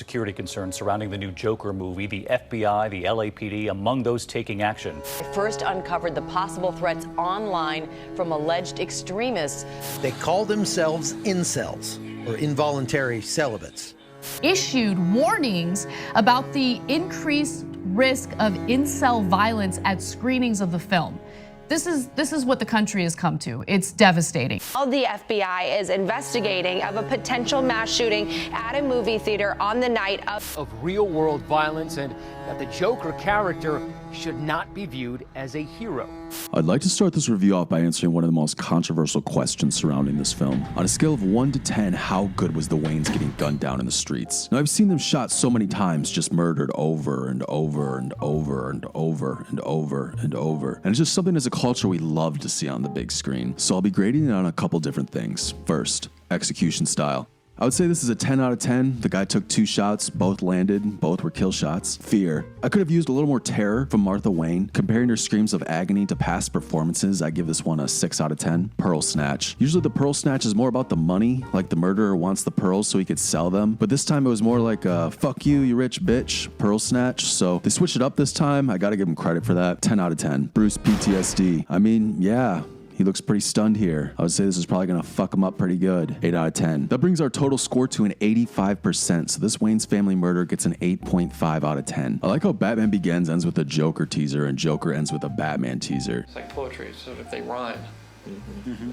security concerns surrounding the new Joker movie. The FBI, the LAPD, among those taking action. First uncovered the possible threats online from alleged extremists. They call themselves incels, or involuntary celibates. Issued warnings about the increased risk of incel violence at screenings of the film. This is what the country has come to. It's devastating. The FBI is investigating of a potential mass shooting at a movie theater on the night of real-world violence, and that the Joker character should not be viewed as a hero. I'd like to start this review off by answering one of the most controversial questions surrounding this film. On a scale of 1 to 10, how good was the Waynes getting gunned down in the streets? Now, I've seen them shot so many times, just murdered over and over and over and over and over and over. And it's just something as a culture we love to see on the big screen. So I'll be grading it on a couple different things. First, execution style. I would say this is a 10 out of 10. The guy took 2 shots, both landed, both were kill shots. Fear. I could have used a little more terror from Martha Wayne. Comparing her screams of agony to past performances, I give this one a 6 out of 10. Pearl snatch. Usually the pearl snatch is more about the money, like the murderer wants the pearls so he could sell them. But this time it was more like a fuck you, you rich bitch, pearl snatch. So they switched it up this time. I gotta give him credit for that. 10 out of 10. Bruce PTSD. I mean, yeah. He looks pretty stunned here. I would say this is probably gonna fuck him up pretty good. 8 out of 10. That brings our total score to an 85%. So this Wayne's family murder gets an 8.5 out of 10. I like how Batman Begins ends with a Joker teaser and Joker ends with a Batman teaser. It's like poetry, so if they rhyme,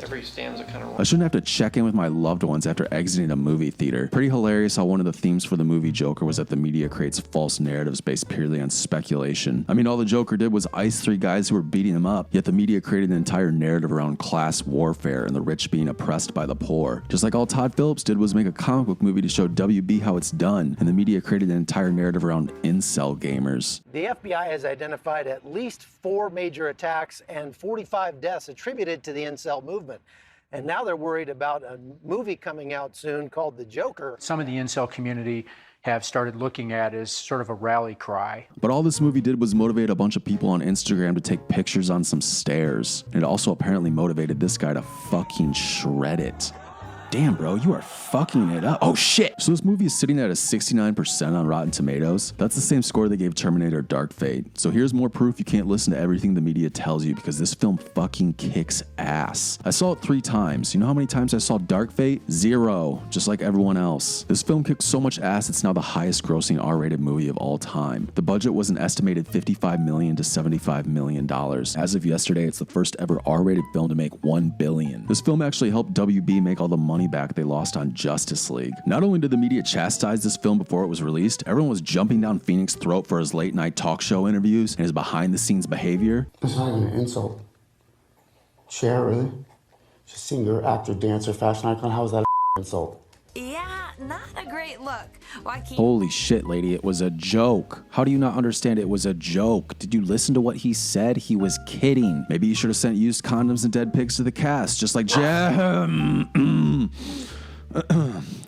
every stanza kind of rhymes. I shouldn't have to check in with my loved ones after exiting a movie theater. Pretty hilarious how one of the themes for the movie Joker was that the media creates false narratives based purely on speculation. I mean, all the Joker did was ice 3 guys who were beating him up, yet the media created an entire narrative around class warfare and the rich being oppressed by the poor. Just like all Todd Phillips did was make a comic book movie to show WB how it's done, and the media created an entire narrative around incel gamers. The FBI has identified at least 4 major attacks and 45 deaths attributed to the incel movement. And now they're worried about a movie coming out soon called The Joker. Some of the incel community have started looking at as sort of a rally cry. But all this movie did was motivate a bunch of people on Instagram to take pictures on some stairs. And it also apparently motivated this guy to fucking shred it. Damn, bro, you are fucking it up. Oh, shit. So this movie is sitting at a 69% on Rotten Tomatoes. That's the same score they gave Terminator Dark Fate. So here's more proof you can't listen to everything the media tells you, because this film fucking kicks ass. I saw it 3 times. You know how many times I saw Dark Fate? 0, just like everyone else. This film kicked so much ass, it's now the highest grossing R-rated movie of all time. The budget was an estimated $55 million to $75 million. As of yesterday, it's the first ever R-rated film to make $1 billion. This film actually helped WB make all the money back they lost on Justice League. Not only did the media chastise this film before it was released, everyone was jumping down Phoenix's throat for his late night talk show interviews and his behind the scenes behavior. It's not even an insult. Cher, really? She's a singer, actor, dancer, fashion icon. How is that an insult? Yeah, not a great look. Holy shit, lady, it was a joke. How do you not understand it was a joke? Did you listen to what he said? He was kidding. Maybe you should have sent used condoms and dead pigs to the cast, just like Jam.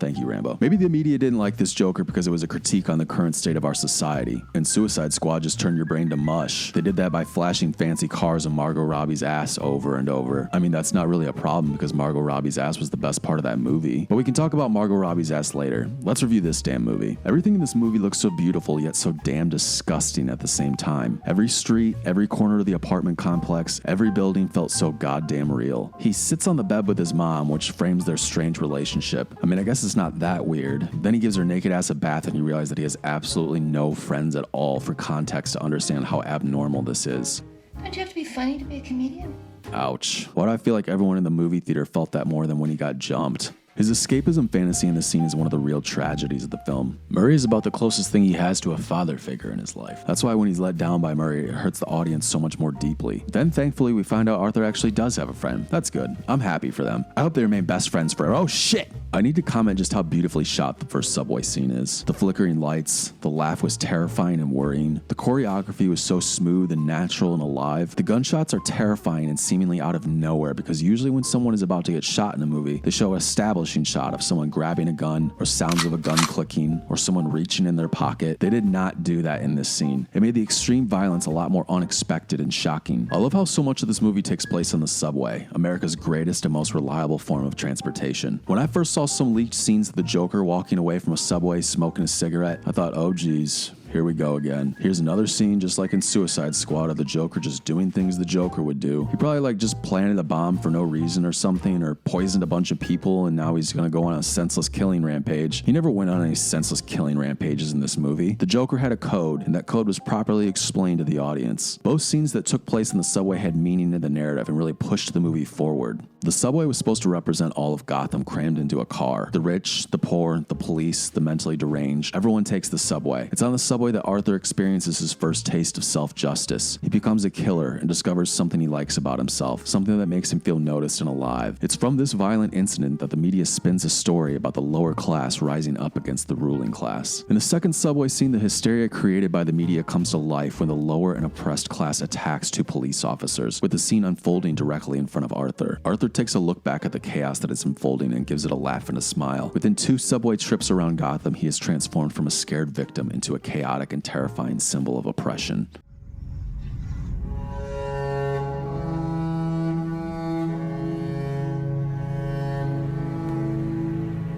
Thank you, Rambo. Maybe the media didn't like this Joker because it was a critique on the current state of our society. And Suicide Squad just turned your brain to mush. They did that by flashing fancy cars and Margot Robbie's ass over and over. I mean, that's not really a problem because Margot Robbie's ass was the best part of that movie. But we can talk about Margot Robbie's ass later. Let's review this damn movie. Everything in this movie looks so beautiful yet so damn disgusting at the same time. Every street, every corner of the apartment complex, every building felt so goddamn real. He sits on the bed with his mom, which frames their strange relationship. I mean, I guess it's not that weird. Then he gives her naked ass a bath and you realize that he has absolutely no friends at all for context to understand how abnormal this is. Don't you have to be funny to be a comedian? Ouch. Why do I feel like everyone in the movie theater felt that more than when he got jumped? His escapism fantasy in the scene is one of the real tragedies of the film. Murray is about the closest thing he has to a father figure in his life. That's why when he's let down by Murray, it hurts the audience so much more deeply. Then thankfully we find out Arthur actually does have a friend. That's good. I'm happy for them. I hope they remain best friends forever. Oh shit! I need to comment just how beautifully shot the first subway scene is. The flickering lights, the laugh was terrifying and worrying. The choreography was so smooth and natural and alive. The gunshots are terrifying and seemingly out of nowhere because usually when someone is about to get shot in a movie, they show an establishing shot of someone grabbing a gun or sounds of a gun clicking or someone reaching in their pocket. They did not do that in this scene. It made the extreme violence a lot more unexpected and shocking. I love how so much of this movie takes place on the subway, America's greatest and most reliable form of transportation. When I first saw saw some leaked scenes of the Joker walking away from a subway smoking a cigarette, I thought, oh geez, here we go again. Here's another scene just like in Suicide Squad of the Joker just doing things the Joker would do. He probably like just planted a bomb for no reason or something, or poisoned a bunch of people, and now he's gonna go on a senseless killing rampage. He never went on any senseless killing rampages in this movie. The Joker had a code, and that code was properly explained to the audience. Both scenes that took place in the subway had meaning in the narrative and really pushed the movie forward. The subway was supposed to represent all of Gotham crammed into a car. The rich, the poor, the police, the mentally deranged. Everyone takes the subway. It's on the subway that Arthur experiences his first taste of self-justice. He becomes a killer and discovers something he likes about himself, something that makes him feel noticed and alive. It's from this violent incident that the media spins a story about the lower class rising up against the ruling class. In the second subway scene, the hysteria created by the media comes to life when the lower and oppressed class attacks two police officers, with the scene unfolding directly in front of Arthur. Arthur takes a look back at the chaos that is unfolding and gives it a laugh and a smile. Within 2 subway trips around Gotham, he is transformed from a scared victim into a chaotic and terrifying symbol of oppression.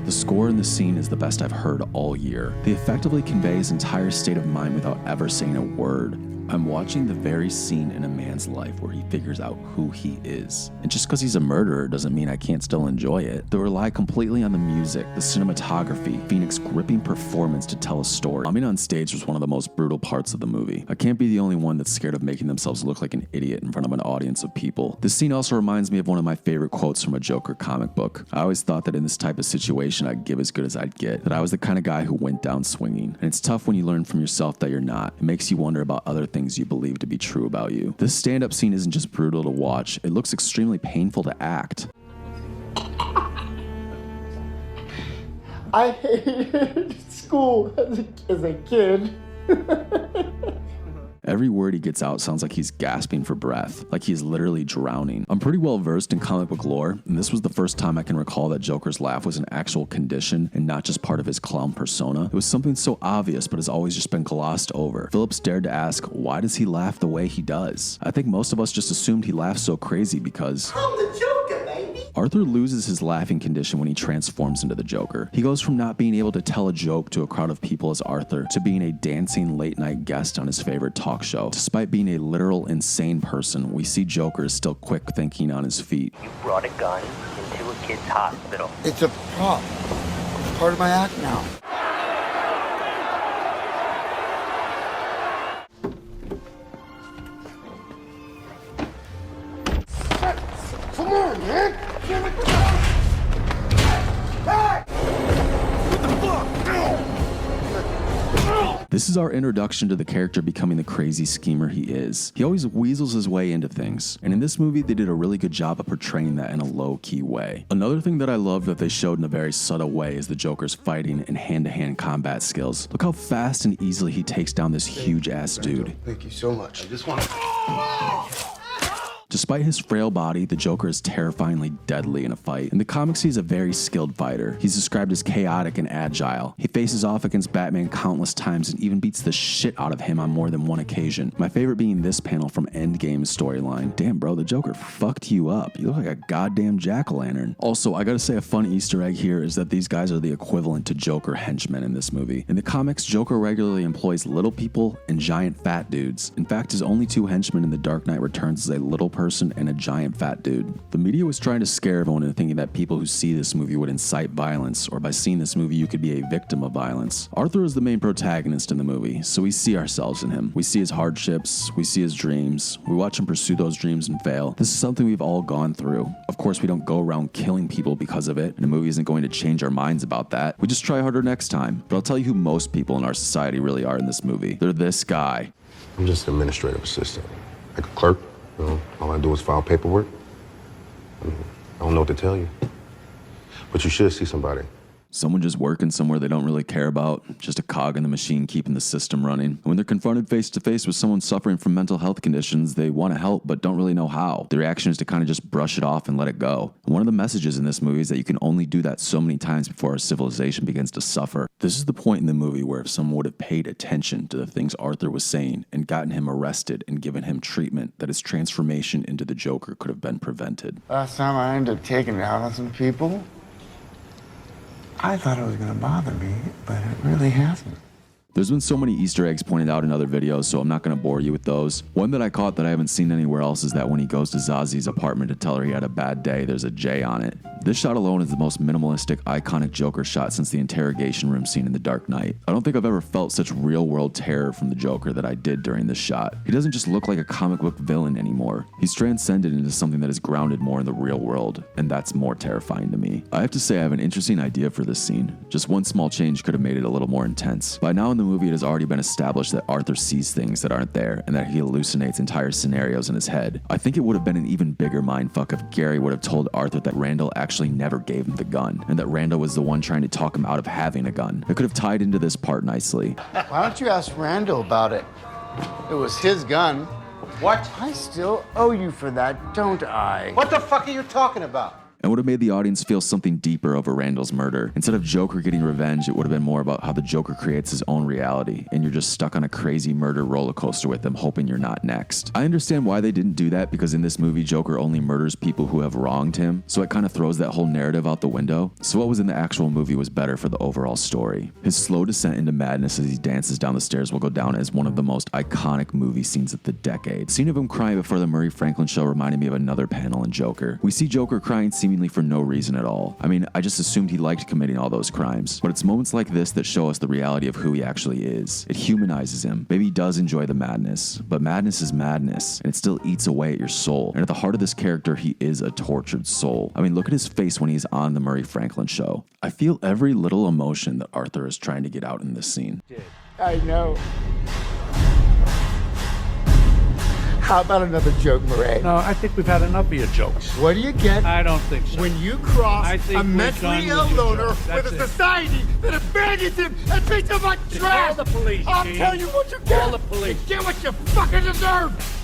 The score in the scene is the best I've heard all year. They effectively convey his entire state of mind without ever saying a word. I'm watching the very scene in a man's life where he figures out who he is. And just because he's a murderer doesn't mean I can't still enjoy it. They rely completely on the music, the cinematography, Phoenix's gripping performance to tell a story. Bombing on stage was one of the most brutal parts of the movie. I can't be the only one that's scared of making themselves look like an idiot in front of an audience of people. This scene also reminds me of one of my favorite quotes from a Joker comic book. I always thought that in this type of situation I'd give as good as I'd get, that I was the kind of guy who went down swinging. And it's tough when you learn from yourself that you're not. It makes you wonder about other things you believe to be true about you. This stand-up scene isn't just brutal to watch, it looks extremely painful to act. I hated school as a kid. Every word he gets out sounds like he's gasping for breath, like he's literally drowning. I'm pretty well versed in comic book lore, and this was the first time I can recall that Joker's laugh was an actual condition and not just part of his clown persona. It was something so obvious but has always just been glossed over. Phillips dared to ask, why does he laugh the way he does? I think most of us just assumed he laughs so crazy because I'm the Joker, baby. Arthur loses his laughing condition when he transforms into the Joker. He goes from not being able to tell a joke to a crowd of people as Arthur to being a dancing late-night guest on his favorite talk show. Despite being a literal insane person, we see Joker is still quick thinking on his feet. You brought a gun into a kid's hospital. It's a prop. It's part of my act now. Come on, man! This is our introduction to the character becoming the crazy schemer he is. He always weasels his way into things, and in this movie they did a really good job of portraying that in a low-key way. Another thing that I love that they showed in a very subtle way is the Joker's fighting and hand-to-hand combat skills. Look how fast and easily he takes down this huge-ass dude. Thank you so much. I just want to... Despite his frail body, the Joker is terrifyingly deadly in a fight. In the comics, he's a very skilled fighter. He's described as chaotic and agile. He faces off against Batman countless times and even beats the shit out of him on more than one occasion. My favorite being this panel from Endgame's storyline. Damn, bro, the Joker fucked you up. You look like a goddamn jack-o'-lantern. Also, I gotta say a fun Easter egg here is that these guys are the equivalent to Joker henchmen in this movie. In the comics, Joker regularly employs little people and giant fat dudes. In fact, his only 2 henchmen in The Dark Knight Returns is a little person and a giant fat dude. The media was trying to scare everyone into thinking that people who see this movie would incite violence, or by seeing this movie you could be a victim of violence. Arthur is the main protagonist in the movie, so we see ourselves in him. We see his hardships, we see his dreams, we watch him pursue those dreams and fail. This is something we've all gone through. Of course, we don't go around killing people because of it, and the movie isn't going to change our minds about that. We just try harder next time. But I'll tell you who most people in our society really are in this movie. They're this guy. I'm just an administrative assistant, like a clerk. You know, all I do is file paperwork. I don't know what to tell you. But you should see somebody. Someone just working somewhere they don't really care about, just a cog in the machine keeping the system running. And when they're confronted face to face with someone suffering from mental health conditions, they want to help but don't really know how. The reaction is to kind of just brush it off and let it go. And one of the messages in this movie is that you can only do that so many times before our civilization begins to suffer. This is the point in the movie where if someone would have paid attention to the things Arthur was saying and gotten him arrested and given him treatment, that his transformation into the Joker could have been prevented. Last time I ended up taking it out on some people, I thought it was gonna bother me, but it really hasn't. There's been so many Easter eggs pointed out in other videos, so I'm not going to bore you with those. One that I caught that I haven't seen anywhere else is that when he goes to Zazi's apartment to tell her he had a bad day, there's a J on it. This shot alone is the most minimalistic, iconic Joker shot since the interrogation room scene in The Dark Knight. I don't think I've ever felt such real-world terror from the Joker that I did during this shot. He doesn't just look like a comic book villain anymore. He's transcended into something that is grounded more in the real world, and that's more terrifying to me. I have to say I have an interesting idea for this scene. Just one small change could have made it a little more intense. By now in the movie, it has already been established that Arthur sees things that aren't there and that he hallucinates entire scenarios in his head. I think it would have been an even bigger mindfuck if Gary would have told Arthur that Randall actually never gave him the gun and that Randall was the one trying to talk him out of having a gun. It could have tied into this part nicely. Why don't you ask Randall about it? It was his gun. What? I still owe you for that, don't I? What the fuck are you talking about? And would have made the audience feel something deeper over Randall's murder. Instead of Joker getting revenge, it would have been more about how the Joker creates his own reality, and you're just stuck on a crazy murder roller coaster with him, hoping you're not next. I understand why they didn't do that, because in this movie, Joker only murders people who have wronged him, so it kind of throws that whole narrative out the window. So what was in the actual movie was better for the overall story. His slow descent into madness as he dances down the stairs will go down as one of the most iconic movie scenes of the decade. The scene of him crying before the Murray Franklin show reminded me of another panel in Joker. We see Joker crying seemingly for no reason at all. I mean, I just assumed he liked committing all those crimes. But it's moments like this that show us the reality of who he actually is. It humanizes him. Maybe he does enjoy the madness, but madness is madness, and it still eats away at your soul. And at the heart of this character, he is a tortured soul. I mean, look at his face when he's on the Murray Franklin show. I feel every little emotion that Arthur is trying to get out in this scene. I know. How about another joke, Murray? No, I think we've had enough of your jokes. What do you get? I don't think so. When you cross I think a we're mentally done ill with your loner jokes. with That's a it. society that abandons him and treats him like trash! Call the police, I'll Gene. tell you what you get! Call the police. You get what you fucking deserve!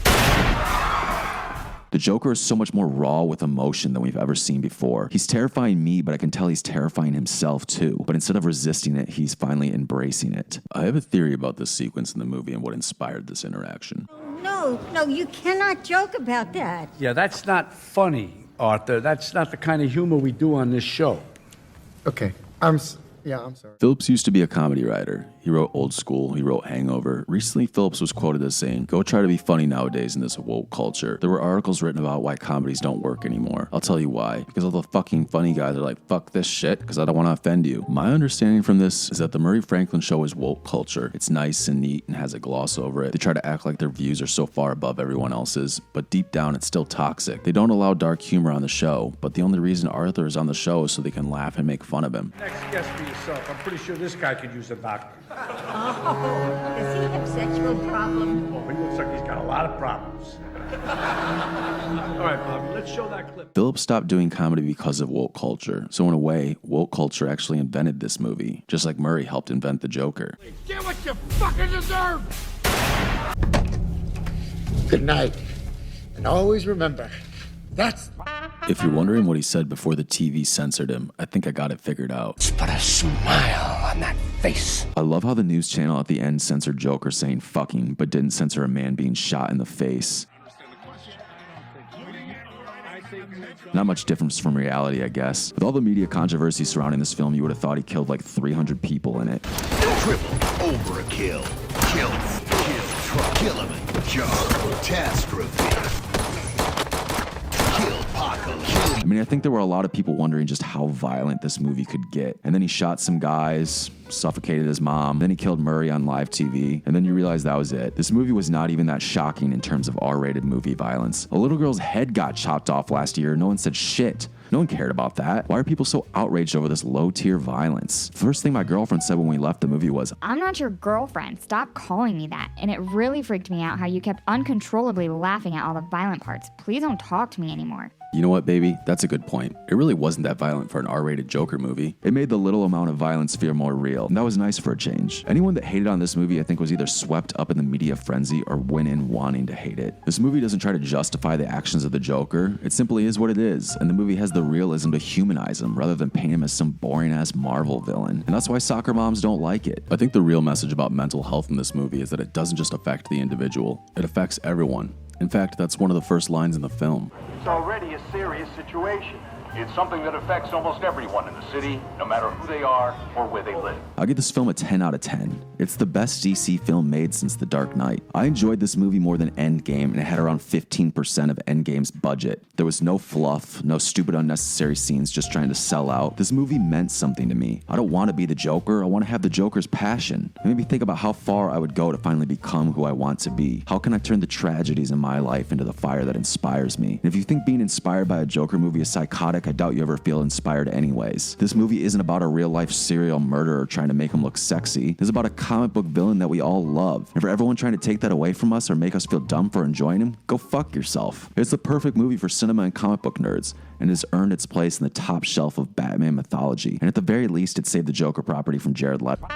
The Joker is so much more raw with emotion than we've ever seen before. He's terrifying me, but I can tell he's terrifying himself too. But instead of resisting it, he's finally embracing it. I have a theory about this sequence in the movie and what inspired this interaction. No, you cannot joke about that. Yeah, that's not funny, Arthur. That's not the kind of humor we do on this show. Okay, I'm sorry. Phillips used to be a comedy writer. He wrote Old School, he wrote Hangover. Recently, Phillips was quoted as saying, "Go try to be funny nowadays in this woke culture." There were articles written about why comedies don't work anymore. I'll tell you why. Because all the fucking funny guys are like, fuck this shit, because I don't want to offend you. My understanding from this is that the Murray Franklin show is woke culture. It's nice and neat and has a gloss over it. They try to act like their views are so far above everyone else's, but deep down it's still toxic. They don't allow dark humor on the show, but the only reason Arthur is on the show is so they can laugh and make fun of him. Next guess for yourself. I'm pretty sure this guy could use a doctor. Oh, does he have sexual problems? Oh, he looks like he's got a lot of problems. All right, Bobby, let's show that clip. Phillips stopped doing comedy because of woke culture. So in a way, woke culture actually invented this movie, just like Murray helped invent the Joker. Get what you fucking deserve! Good night. And always remember, that's... If you're wondering what he said before the TV censored him, I think I got it figured out. Put a smile on that face. I love how the news channel at the end censored Joker saying fucking, but didn't censor a man being shot in the face. Not much difference from reality, I guess. With all the media controversy surrounding this film, you would have thought he killed like 300 people in it. Triple over a kill. Kill, truck, kill him in jar, catastrophe. Kill Paco, kill. I mean, I think there were a lot of people wondering just how violent this movie could get. And then he shot some guys, suffocated his mom, then he killed Murray on live TV, and then you realize that was it. This movie was not even that shocking in terms of R-rated movie violence. A little girl's head got chopped off last year, no one said shit. No one cared about that. Why are people so outraged over this low-tier violence? First thing my girlfriend said when we left the movie was, "I'm not your girlfriend. Stop calling me that." And it really freaked me out how you kept uncontrollably laughing at all the violent parts. Please don't talk to me anymore. you know what, baby? That's a good point. It really wasn't that violent for an R-rated Joker movie. It made the little amount of violence feel more real, and that was nice for a change. Anyone that hated on this movie, I think, was either swept up in the media frenzy or went in wanting to hate it. This movie doesn't try to justify the actions of the Joker. It simply is what it is, and the movie has the realism to humanize him rather than paint him as some boring-ass Marvel villain. And that's why soccer moms don't like it. I think the real message about mental health in this movie is that it doesn't just affect the individual, it affects everyone. In fact, that's one of the first lines in the film. It's already a serious situation. It's something that affects almost everyone in the city, no matter who they are or where they live. I'll give this film a 10 out of 10. It's the best DC film made since The Dark Knight. I enjoyed this movie more than Endgame, and it had around 15% of Endgame's budget. There was no fluff, no stupid unnecessary scenes just trying to sell out. This movie meant something to me. I don't want to be the Joker, I want to have the Joker's passion. It made me think about how far I would go to finally become who I want to be. How can I turn the tragedies in my life into the fire that inspires me? And if you think being inspired by a Joker movie is psychotic, I doubt you ever feel inspired anyways. This movie isn't about a real-life serial murderer trying to make him look sexy. It's about a comic book villain that we all love. And for everyone trying to take that away from us or make us feel dumb for enjoying him, go fuck yourself. It's the perfect movie for cinema and comic book nerds, and has earned its place in the top shelf of Batman mythology. And at the very least, it saved the Joker property from Jared Leto.